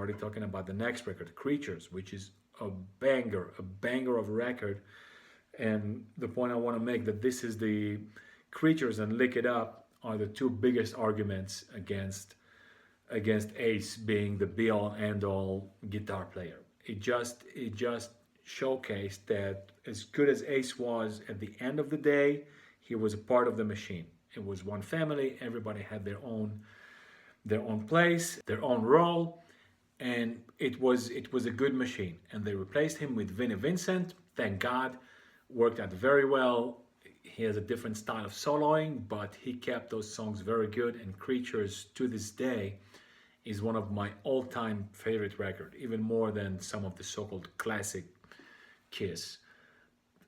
already talking about the next record, Creatures, which is a banger of a record. And the point I want to make that this is the Creatures and Lick It Up are the two biggest arguments against Ace being the be all end all guitar player. It just showcased that as good as Ace was, at the end of the day, he was a part of the machine. It was one family. Everybody had their own place, their own role, and it was a good machine. And they replaced him with Vinnie Vincent. Thank God, worked out very well. He has a different style of soloing, but he kept those songs very good. And Creatures to this day is one of my all-time favorite record, even more than some of the so-called classic Kiss.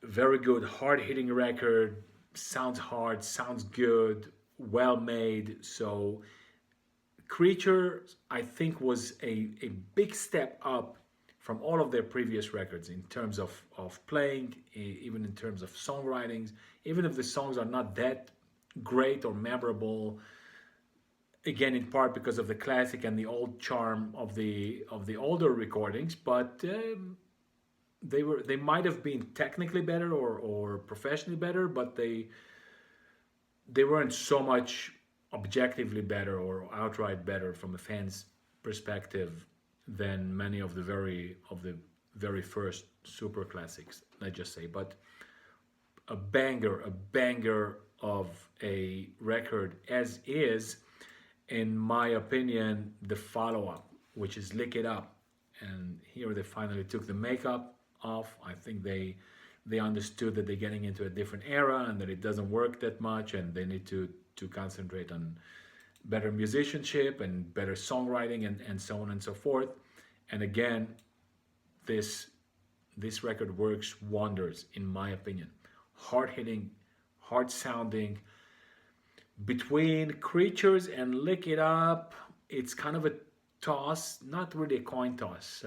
Very good, hard-hitting record. Sounds hard, sounds good, well made. So Creature, I think, was a big step up from all of their previous records in terms of playing, even in terms of songwritings, even if the songs are not that great or memorable, again in part because of the classic and the old charm of the older recordings, but they might have been technically better or professionally better, but they weren't so much objectively better or outright better from a fan's perspective than many of the very first super classics, let's just say. But a banger of a record, as is, in my opinion, the follow-up, which is Lick It Up. And here they finally took the makeup off. I think they understood that they're getting into a different era and that it doesn't work that much, and they need to concentrate on better musicianship and better songwriting and so on and so forth. And again, this record works wonders in my opinion. Hard hitting, hard sounding. Between Creatures and Lick It Up, it's kind of a toss, not really a coin toss.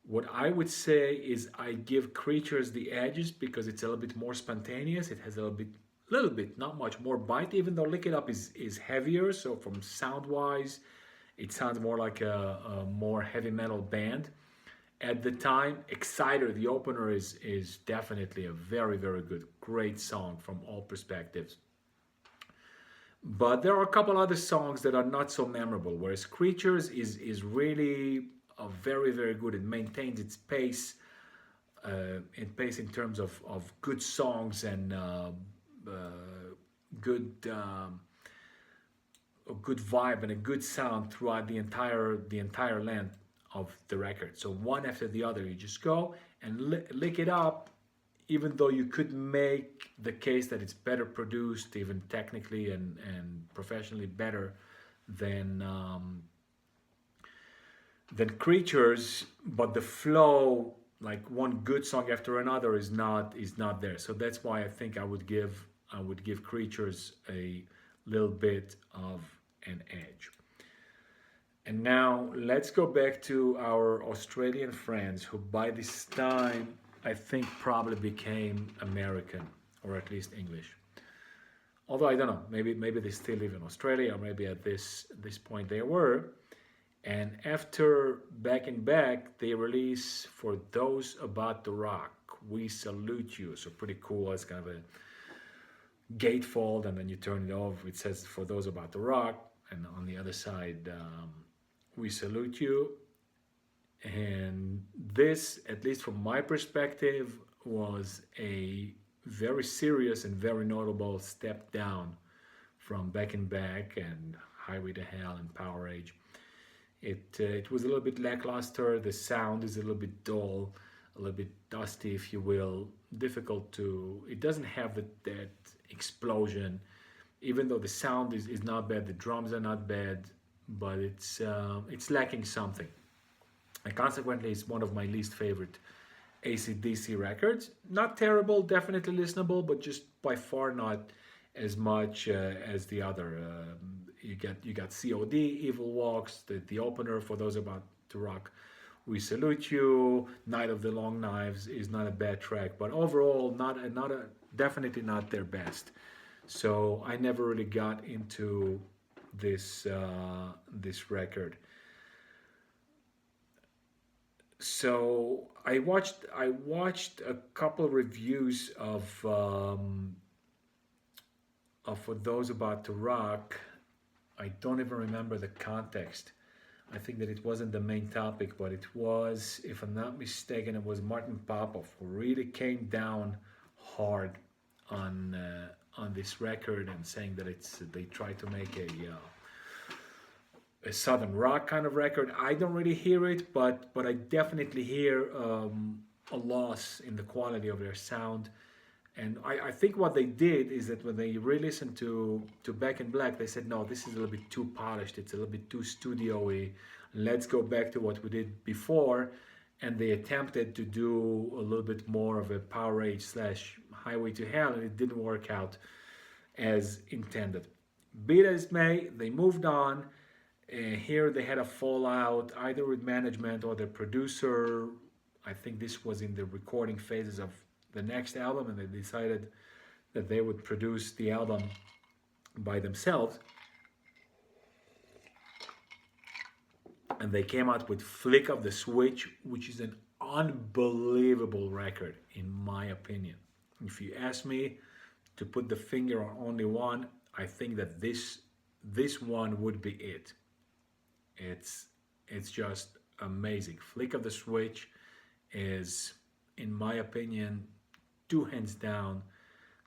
What I would say is I give Creatures the edges because it's a little bit more spontaneous. It has a little bit, not much more bite, even though Lick It Up is heavier. So from sound wise, it sounds more like a more heavy metal band. At the time, Exciter, the opener, is definitely a very good, great song from all perspectives. But there are a couple other songs that are not so memorable, whereas Creatures is really a very good. It maintains its pace, in terms of good songs and good a good vibe and a good sound throughout the entire length of the record. So one after the other, you just go and Lick It Up. Even though you could make the case that it's better produced, even technically and professionally better than Creatures, but the flow, like one good song after another, is not there. So that's why I think I would give Creatures a little bit of an edge. And now let's go back to our Australian friends, who by this time I think probably became American, or at least English. Although I don't know, maybe they still live in Australia, or maybe at this point they were. And after Back in Back, they release For Those About to Rock, We Salute You. So pretty cool. It's kind of a gatefold, and then you turn it off. It says For Those About to Rock, and on the other side, We Salute You. And this, at least from my perspective, was a very serious and very notable step down from Back in Back and Highway to Hell and Power Age. It was a little bit lackluster. The sound is a little bit dull, a little bit dusty, if you will. Difficult to. It doesn't have that explosion, even though the sound is not bad. The drums are not bad, but it's lacking something. And consequently, it's one of my least favorite AC/DC records. Not terrible, definitely listenable, but just by far not as much as the other. You got COD, Evil Walks, the opener For Those About to Rock, We Salute You. Night of the Long Knives is not a bad track, but overall definitely not their best. So I never really got into this record. So I watched a couple reviews of For Those About to Rock. I don't even remember the context. I think that it wasn't the main topic, but it was, if I'm not mistaken, it was Martin Popov who really came down hard on this record and saying that it's they tried to make a southern rock kind of record. I don't really hear it, but I definitely hear a loss in the quality of their sound. And I think what they did is that when they re-listened to Back in Black, they said, no, this is a little bit too polished. It's a little bit too studio-y. Let's go back to what we did before. And they attempted to do a little bit more of a Power Age slash Highway to Hell, and it didn't work out as intended. Be it as may, they moved on. Here they had a fallout either with management or the producer. I think this was in the recording phases of the next album, and they decided that they would produce the album by themselves. And they came out with Flick of the Switch, which is an unbelievable record, in my opinion. If you ask me to put the finger on only one, I think that this one would be it. It's just amazing. Flick of the Switch is, in my opinion, two hands down,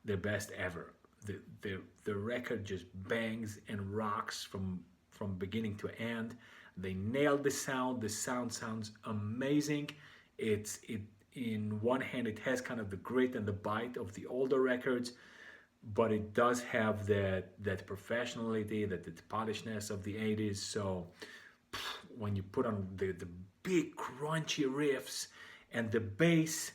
the best ever. The record just bangs and rocks from beginning to end. They nailed the sound. The sound sounds amazing. It in one hand it has kind of the grit and the bite of the older records, but it does have that professionality, that polishedness of the 80s. So when you put on the big crunchy riffs and the bass,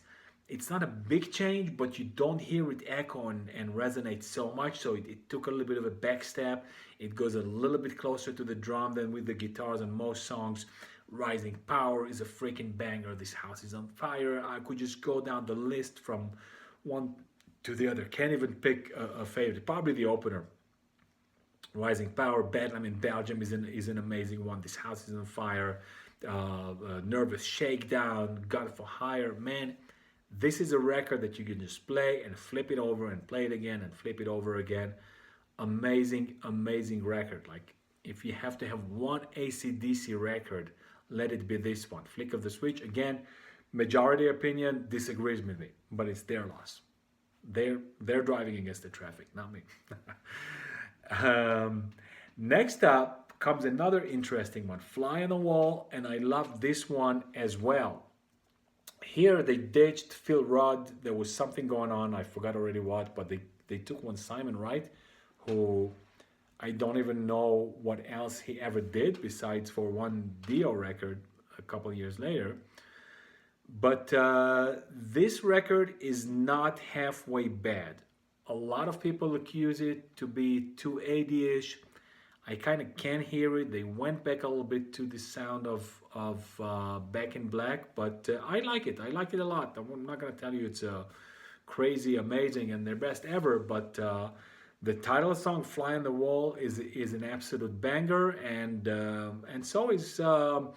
it's not a big change, but you don't hear it echo and resonate so much. So it took a little bit of a back step. It goes a little bit closer to the drum than with the guitars on most songs. Rising Power is a freaking banger. This House is on Fire. I could just go down the list from one to the other. Can't even pick a favorite. Probably the opener. Rising Power. Bedlam in Belgium is an amazing one. This House is on Fire. Nervous Shakedown. God for Hire. Man, this is a record that you can just play and flip it over and play it again and flip it over again. Amazing, amazing record. Like, if you have to have one AC/DC record, let it be this one. Flick of the Switch. Again, majority opinion disagrees with me, but it's their loss. They're driving against the traffic, not me. Next up comes another interesting one, Fly on the Wall, and I love this one as well. Here they ditched Phil Rudd. There was something going on. I forgot already what, but they took one Simon Wright, who I don't even know what else he ever did besides for one Dio record a couple years later. But this record is not halfway bad. A lot of people accuse it to be too 80ish. I kind of can hear it. They went back a little bit to the sound of Back in Black, but I like it. I like it a lot. I'm not going to tell you it's crazy, amazing, and their best ever, but the title song "Fly on the Wall" is an absolute banger, and so is so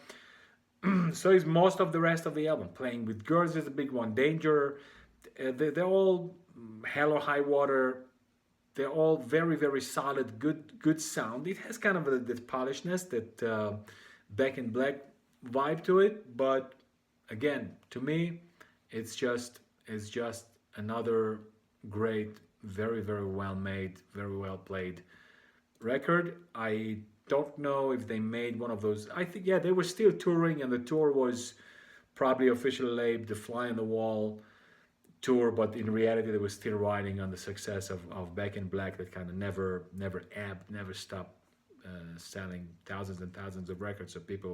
is most of the rest of the album. Playing with Girls is a big one. Danger, they're all Hell or High Water. They're all very, very solid, good sound. It has kind of that polishedness, that Back in Black vibe to it. But again, to me, it's just another great, very, very well made, very well played record. I don't know if they made one of those. I think, yeah, they were still touring, and the tour was probably officially labeled the Fly on the Wall tour, but in reality they were still riding on the success of Back in Black, that kind of never ebbed, never stopped selling thousands and thousands of records, so people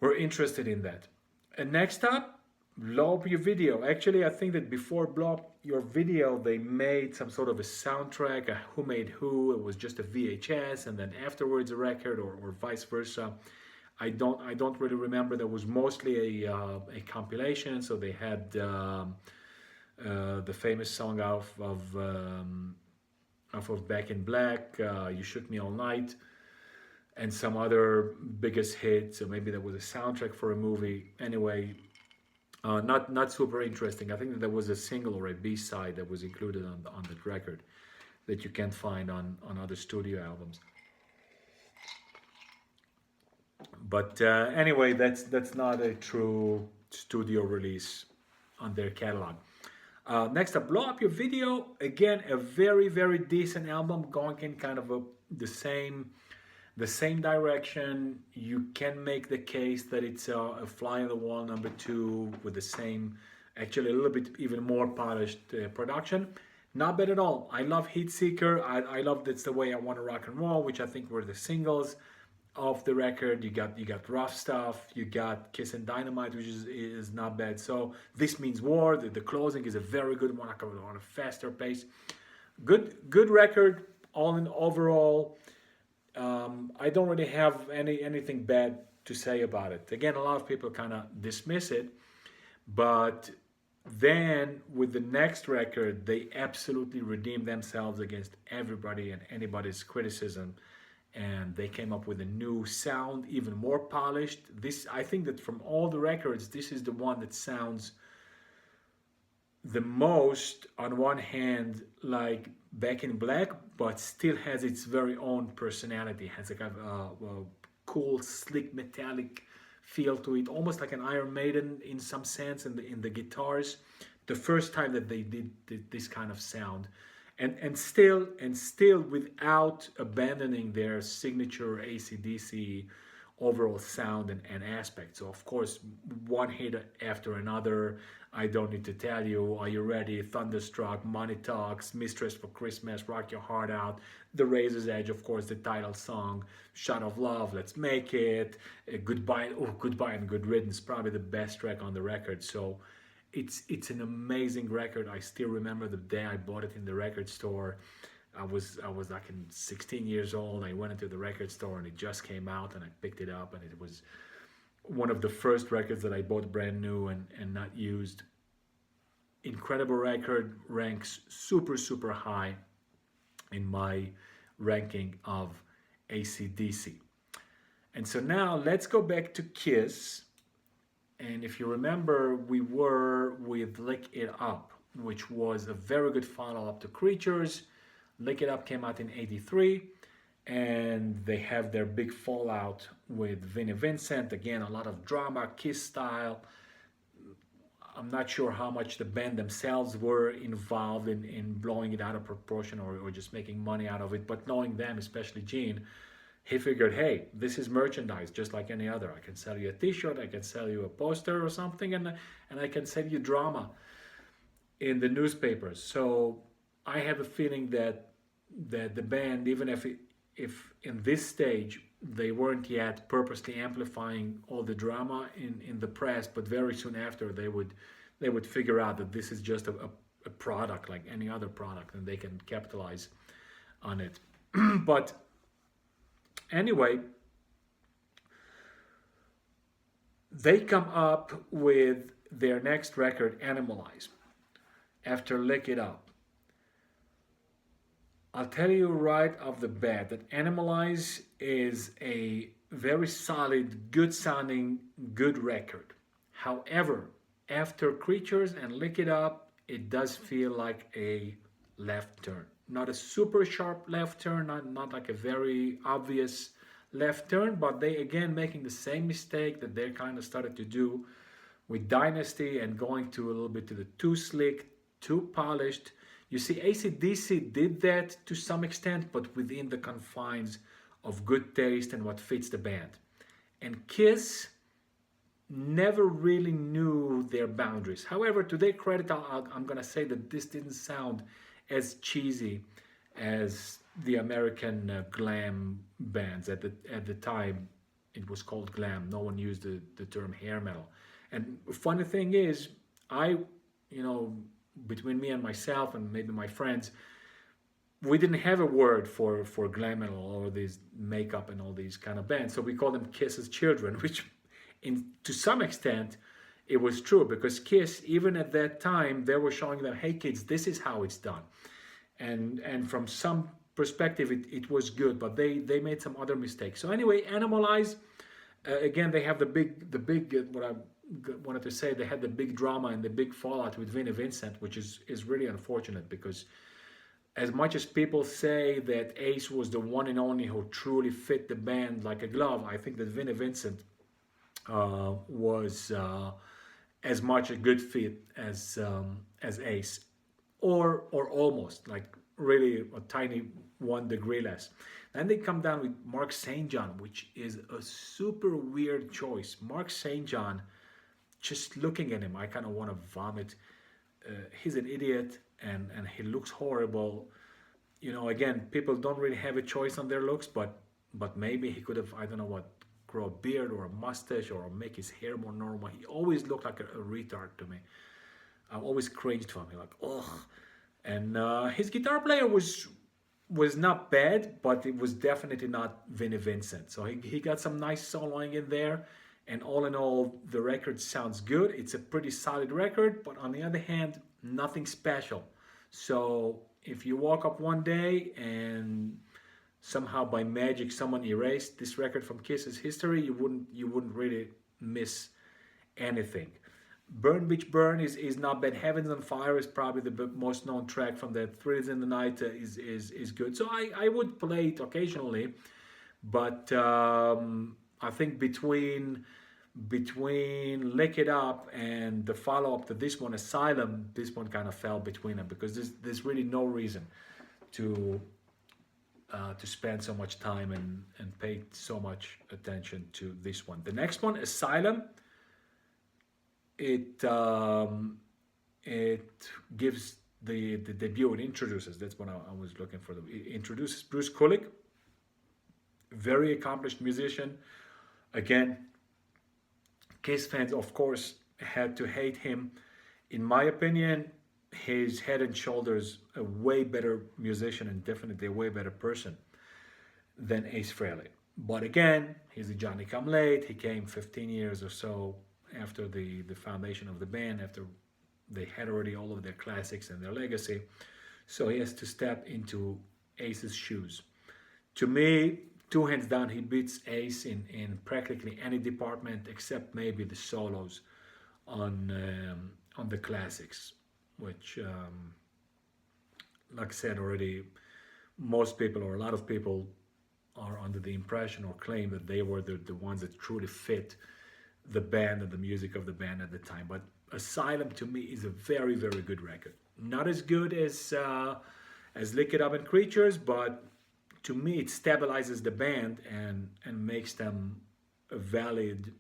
were interested in that. And next up, Blow Up Your Video. Actually, I think that before Blow Up Your Video they made some sort of a soundtrack, a Who Made Who. It was just a VHS, and then afterwards a record, or vice versa. I don't really remember. There was mostly a compilation, so they had the famous song off of Back in Black, You Shook Me All Night, and some other biggest hits, or maybe there was a soundtrack for a movie. Anyway, not super interesting. I think that there was a single or a B-side that was included on that record that you can't find on other studio albums. But anyway, that's not a true studio release on their catalog. Next up, Blow Up Your Video. Again, a very decent album, going in kind of the same direction. You can make the case that it's a fly on the wall #2 with the same, actually a little bit even more polished production. Not bad at all. I love Heat Seeker. I love That's the Way I Want to Rock and Roll, which I think were the singles of the record. You got Rough Stuff, you got Kiss and Dynamite, which is not bad. So This Means War, the closing is a very good one, on a faster pace. Good record all in overall. I don't really have anything bad to say about it. Again, a lot of people kind of dismiss it, but then with the next record, they absolutely redeemed themselves against everybody and anybody's criticism, and they came up with a new sound, even more polished. I think that from all the records, this is the one that sounds the most, on one hand, like Back in Black, but still has its very own personality, has a kind of a cool, slick, metallic feel to it, almost like an Iron Maiden in some sense in the guitars. The first time that they did this kind of sound, and still without abandoning their signature AC/DC overall sound and aspect. So of course, one hit after another. I Don't Need to Tell You, Are You Ready, Thunderstruck, Money Talks, Mistress for Christmas, Rock Your Heart Out, The Razor's Edge, of course, the title song, Shot of Love, Let's Make It, Goodbye and Good Riddance, probably the best track on the record. So it's an amazing record. I still remember the day I bought it in the record store. I was like 16 years old. I went into the record store and it just came out, and I picked it up, and it was one of the first records that I bought brand new and not used. Incredible record, ranks super high in my ranking of AC/DC. And so now let's go back to Kiss. And if you remember, we were with Lick It Up, which was a very good follow-up to Creatures. Lick It Up came out in '83, and they have their big fallout with Vinnie Vincent. Again, a lot of drama, Kiss style. I'm not sure how much the band themselves were involved in blowing it out of proportion or just making money out of it, but knowing them, especially Gene, he figured, hey, this is merchandise just like any other. I can sell you a t-shirt, I can sell you a poster or something, and I can sell you drama in the newspapers. So I have a feeling that the band, even if in this stage they weren't yet purposely amplifying all the drama in the press, but very soon after they would figure out that this is just a product like any other product, and they can capitalize on it. But anyway, they come up with their next record, Animalize, after Lick It Up. I'll tell you right off the bat that Animalize is a very solid, good sounding, good record. However, after Creatures and Lick It Up, it does feel like a left turn. Not a super sharp left turn, not like a very obvious left turn, but they again making the same mistake that they kind of started to do with Dynasty and going to a little bit to the too slick, too polished. You see, AC/DC did that to some extent, but within the confines of good taste and what fits the band. And Kiss never really knew their boundaries. However, to their credit, I'm going to say that this didn't sound as cheesy as the American glam bands. At the time, it was called glam. No one used the term hair metal. And funny thing is, between me and myself and maybe my friends, we didn't have a word for glam metal or these makeup and all these kind of bands. So we called them Kiss's children, which to some extent it was true, because Kiss, even at that time, they were showing them, hey kids, this is how it's done. And from some perspective, it was good, but they made some other mistakes. So anyway, Animalize, again, they have the big what I wanted to say, they had the big drama and the big fallout with Vinnie Vincent, which is really unfortunate, because as much as people say that Ace was the one and only who truly fit the band like a glove, I think that Vinnie Vincent was as much a good fit as Ace, or almost, like really a tiny 1 degree less. Then they come down with Mark St. John, which is a super weird choice. Mark St. John, just looking at him, I kind of want to vomit. He's an idiot, and he looks horrible. Again, people don't really have a choice on their looks, but maybe he could have, I don't know what, grow a beard or a mustache or make his hair more normal. He always looked like a retard to me. I always cringed for him, like, ugh. And his guitar player was not bad, but it was definitely not Vinnie Vincent. So he got some nice soloing in there, and all in all, the record sounds good. It's a pretty solid record, but on the other hand, nothing special. So if you walk up one day and somehow by magic someone erased this record from Kiss's history, you wouldn't really miss anything. Burn Beach Burn is not bad. Heavens on Fire is probably the most known track from that. Thrills in the Night is good. So I would play it occasionally, but I think between Lick It Up and the follow-up to this one, Asylum, this one kind of fell between them, because there's really no reason to spend so much time and pay so much attention to this one. The next one, Asylum, it gives the debut. It introduces, that's what I was looking for. It introduces Bruce Kulick, very accomplished musician. Again, Kiss fans, of course, had to hate him. In my opinion, he's head and shoulders a way better musician and definitely a way better person than Ace Frehley. But again, he's a Johnny Come Late. He came 15 years or so after the foundation of the band, after they had already all of their classics and their legacy. So he has to step into Ace's shoes. To me, two hands down, he beats Ace in practically any department except maybe the solos on the classics, which, like I said already, most people or a lot of people are under the impression or claim that they were the ones that truly fit the band and the music of the band at the time. But Asylum to me is a very, very good record. Not as good as Lick It Up and Creatures, but to me it stabilizes the band and makes them a valid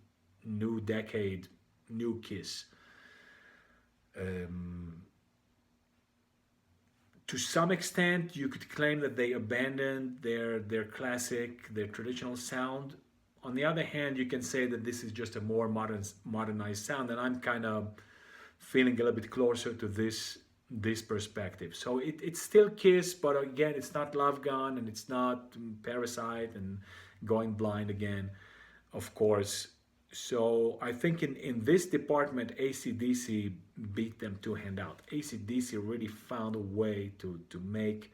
new decade, new Kiss. To some extent, you could claim that they abandoned their classic, their traditional sound. On the other hand, you can say that this is just a more modernized sound, and I'm kind of feeling a little bit closer to this perspective. So it's still Kiss, but again, it's not Love Gun, and it's not Parasite and Going Blind again, of course. So I think in this department, AC/DC beat them two hand out. AC/DC really found a way to make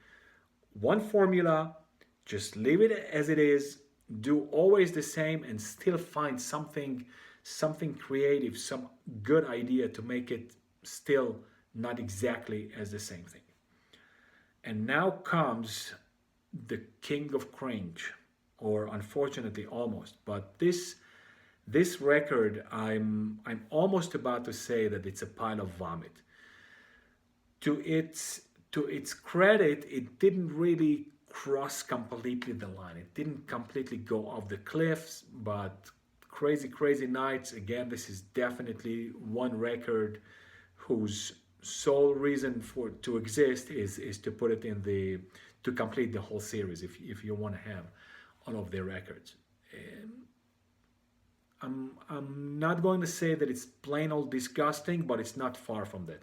one formula, just leave it as it is, do always the same, and still find something creative, some good idea to make it still not exactly as the same thing. And now comes the king of cringe, or unfortunately almost, but this record, I'm almost about to say that it's a pile of vomit. To its credit, it didn't really cross completely the line. It didn't completely go off the cliffs, but Crazy Crazy Nights, again, this is definitely one record whose sole reason to exist is to put it to complete the whole series, if you want to have all of their records. I'm not going to say that it's plain old disgusting, but it's not far from that.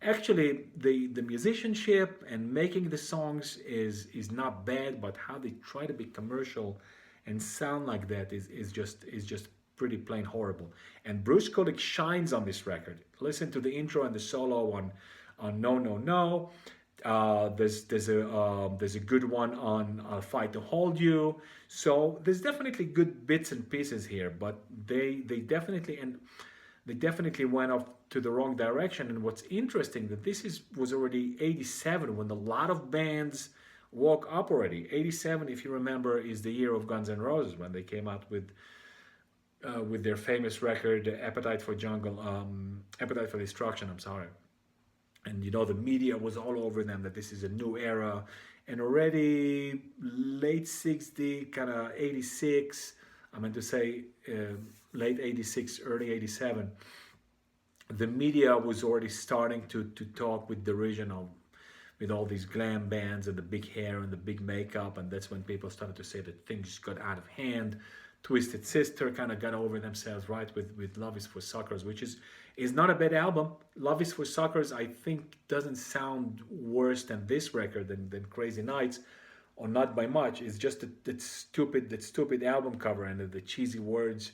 Actually, the musicianship and making the songs is not bad, but how they try to be commercial and sound like that is just pretty plain horrible. And Bruce Kulick shines on this record. Listen to the intro and the solo on No No No. There's a good one on Fight to Hold You. So there's definitely good bits and pieces here, but they definitely went off to the wrong direction. And what's interesting that this is was already 87 when a lot of bands woke up already. 87, if you remember, is the year of Guns N' Roses when they came out with their famous record Appetite for Destruction. I'm sorry. And you know the media was all over them that this is a new era, and already late 60, kind of 86, I meant to say late 86, early 87, the media was already starting to talk with derision of with all these glam bands and the big hair and the big makeup, and that's when people started to say that things got out of hand. Twisted Sister kind of got over themselves, right, with Love Is for Suckers, which is not a bad album. Love Is for Suckers, I think, doesn't sound worse than this record, than Crazy Nights, or not by much. It's just that stupid album cover and the cheesy words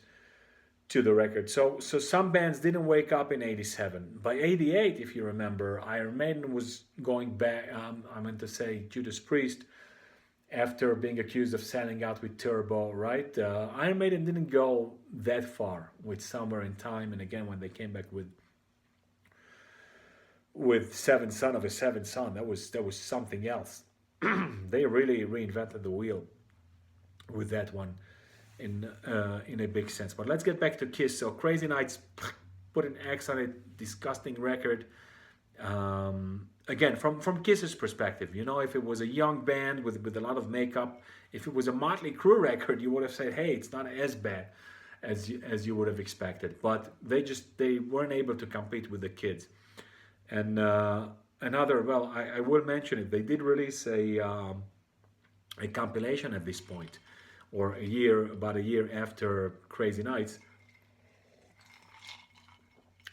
to the record. So some bands didn't wake up in 87. By 88, if you remember, Iron Maiden was going back, I meant to say Judas Priest, after being accused of selling out with Turbo, right? Iron Maiden didn't go that far with Somewhere in Time, and again when they came back with Seventh Son of a Seventh Son, that was something else. They really reinvented the wheel with that one in a big sense. But let's get back to Kiss. So Crazy Nights put an X on it, disgusting record. Again, from Kiss's perspective, you know, if it was a young band with a lot of makeup, if it was a Motley Crue record, you would have said, hey, it's not as bad as you would have expected. But they weren't able to compete with the Kids. And another, well, I will mention it. They did release a compilation at this point, or about a year after Crazy Nights.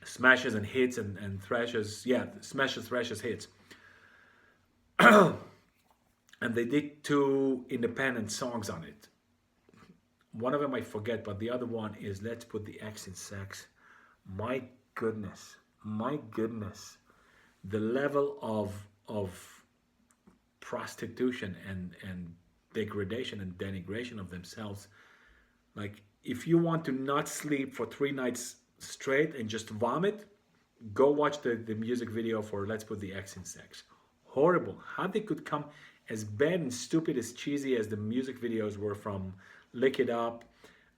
Smashes and hits and thrashes, yeah, smashes, thrashes, hits. And they did 2 independent songs on it. One of them I forget, but the other one is Let's Put the X in Sex. My goodness, the level of prostitution and degradation and denigration of themselves. Like, if you want to not sleep for 3 nights straight and just vomit, go watch the music video for Let's Put the X in Sex. Horrible. How they could come as bad and stupid, as cheesy as the music videos were from Lick It Up.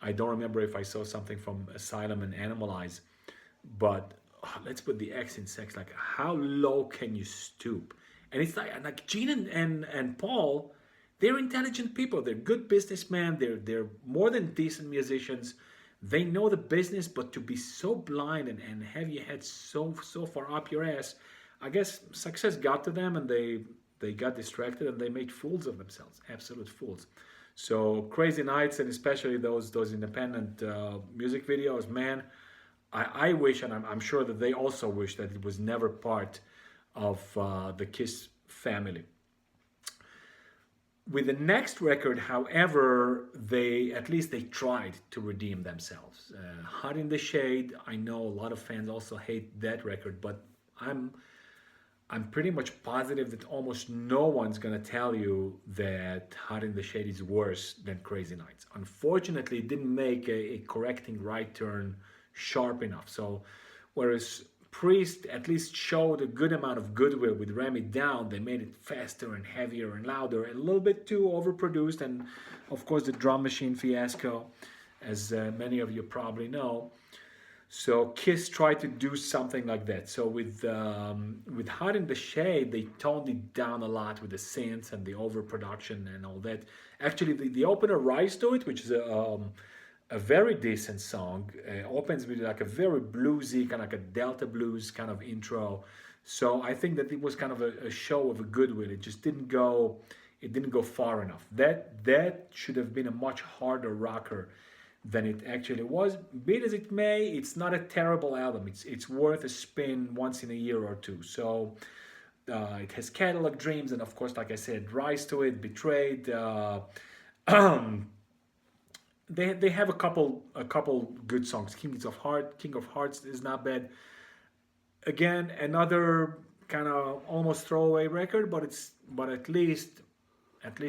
I don't remember if I saw something from Asylum and Animalize, but Let's Put the X in Sex. Like, how low can you stoop? And it's like Gene and Paul, they're intelligent people. They're good businessmen. They're more than decent musicians. They know the business, but to be so blind and have your head so far up your ass, I guess success got to them, and they got distracted and they made fools of themselves, absolute fools. So Crazy Nights, and especially those independent music videos, man, I wish, and I'm sure that they also wish, that it was never part of the Kiss family. With the next record, however, at least they tried to redeem themselves. Hot in the Shade, I know a lot of fans also hate that record, but I'm pretty much positive that almost no one's gonna tell you that Hot in the Shade is worse than Crazy Nights. Unfortunately, it didn't make a correcting right turn sharp enough. So whereas Priest at least showed a good amount of goodwill with Ram It Down, they made it faster and heavier and louder, a little bit too overproduced, and of course the drum machine fiasco, as many of you probably know. So Kiss tried to do something like that. So with Hot in the Shade, they toned it down a lot with the synths and the overproduction and all that. Actually, the opener Rise to It, which is a very decent song, opens with like a very bluesy, kind of like a Delta blues kind of intro. So I think that it was kind of a show of a goodwill. It just didn't go far enough. That should have been a much harder rocker than it actually was. Be it as it may, it's not a terrible album. It's worth a spin once in a year or two. So it has Catalog Dreams, and of course, like I said, Rise to It, Betrayed. They have a couple good songs. King of Hearts is not bad. Again, another kind of almost throwaway record, but at least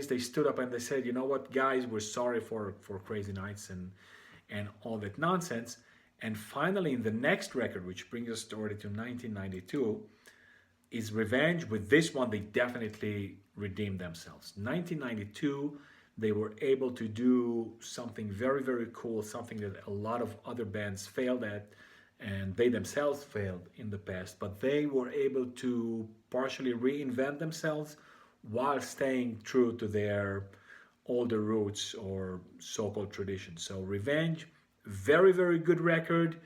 they stood up and they said, you know what, guys, we're sorry for Crazy Nights and all that nonsense. And finally, in the next record, which brings us already to 1992, is Revenge. With this one, they definitely redeemed themselves. 1992, they were able to do something very, very cool, something that a lot of other bands failed at, and they themselves failed in the past, but they were able to partially reinvent themselves while staying true to their older roots or so-called traditions. So Revenge, very, very good record.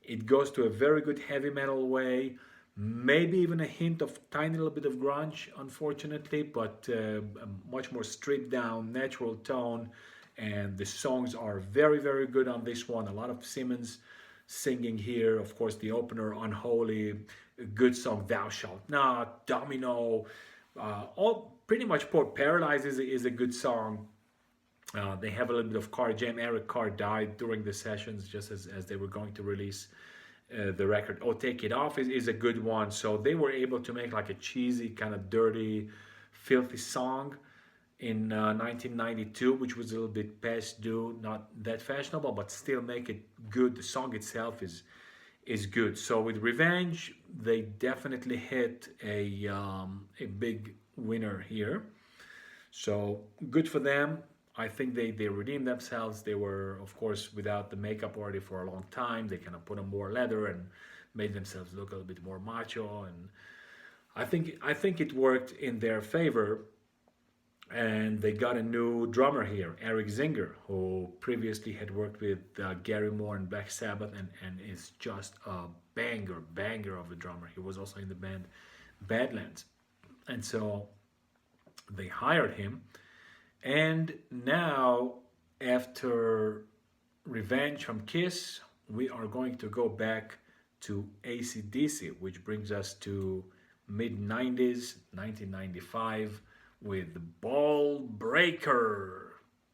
It goes to a very good heavy metal way, maybe even a hint of tiny little bit of grunge, unfortunately, but a much more stripped down, natural tone. And the songs are very, very good on this one. A lot of Simmons singing here. Of course, the opener, Unholy, a good song, Thou Shalt Not, Domino, all pretty much Paralyze is a good song. They have a little bit of car jam. Eric Carr died during the sessions just as they were going to release the record. Oh, Take It Off is a good one. So they were able to make like a cheesy, kind of dirty, filthy song in 1992, which was a little bit past due, not that fashionable, but still make it good. The song itself is good. So with Revenge, they definitely hit a big winner here. So good for them. I think they redeemed themselves. They were, of course, without the makeup already for a long time. They kind of put on more leather and made themselves look a little bit more macho. And I think it worked in their favor. And they got a new drummer here, Eric Zinger, who previously had worked with Gary Moore and Black Sabbath, and is just a banger of a drummer. He was also in the band Badlands. And so they hired him. And now, after Revenge from Kiss, we are going to go back to AC/DC, which brings us to mid-90s, 1995, with Ball Breaker.